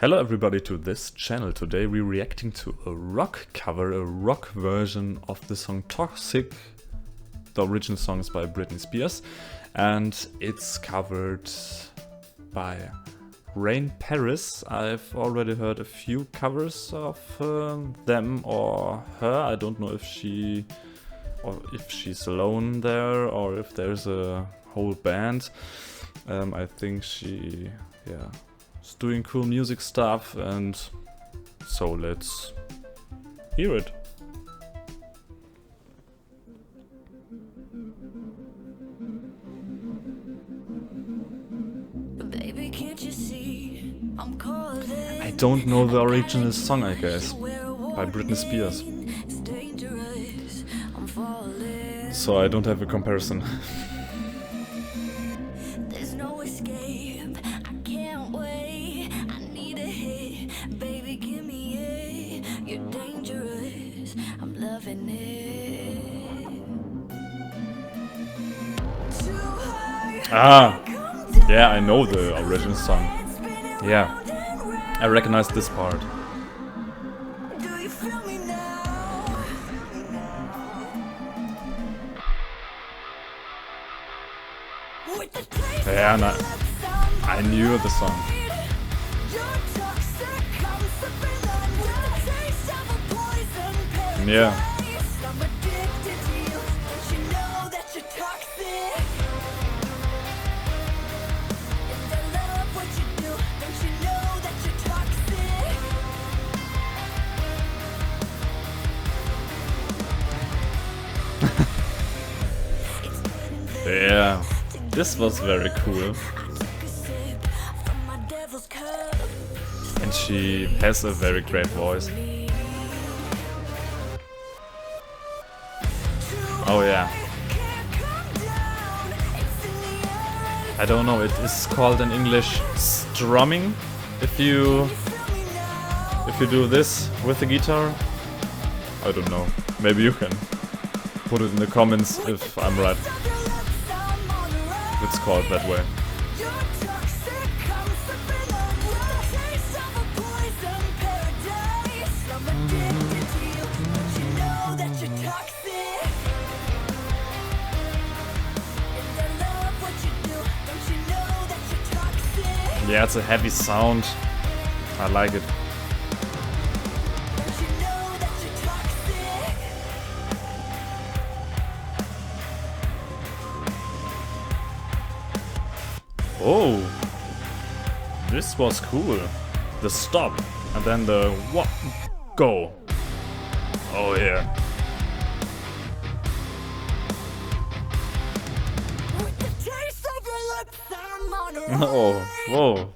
Hello everybody to this channel. Today we're reacting to a rock cover, a rock version of the song Toxic. The original song is by Britney Spears and it's covered by Rain Paris. I've already heard a few covers of them or her. I don't know if she's alone there or if there's a whole band. I think she is doing cool music stuff, and so let's hear it. Baby, can't you see I'm calling? I don't know the original song, I guess, by Britney Spears. It's dangerous. I'm falling. So I don't have a comparison. There's no escape. I can't wait. I need a hit. Baby, give me it. You're dangerous. I'm loving it. Too high. Yeah, I know the original song. Yeah, I recognize this part. Do you feel me now? With the taste Yeah, of no, your lips on my I knew the song. You're toxic, I'm sipping on with the taste of a poison paradise. Yeah. I'm addicted to you. Don't you know that you're toxic? And I love what you do. Don't you know that you're toxic? It's getting very Yeah, this was very cool. took a sip from my devil's cup. And she has a very great voice. Oh yeah. I don't know, it is called in English strumming. If you do this with the guitar. I don't know. Maybe you can put it in the comments if I'm right. It's called that way. Yeah, it's a heavy sound. I like it. Oh, this was cool. The stop and then the what go. Oh yeah. Oh, whoa.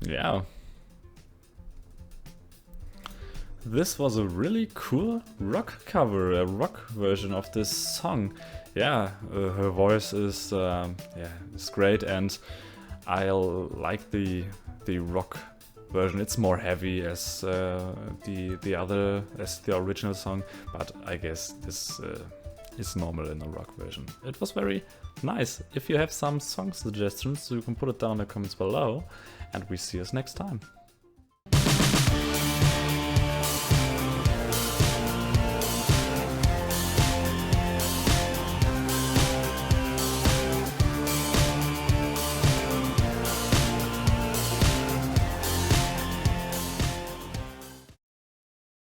Yeah. This was a really cool rock cover, a rock version of this song. Yeah, her voice is is great, and I like the rock version. It's more heavy as the original song, but I guess this is normal in a rock version. It was very nice. If you have some song suggestions, you can put it down in the comments below, and we see us next time.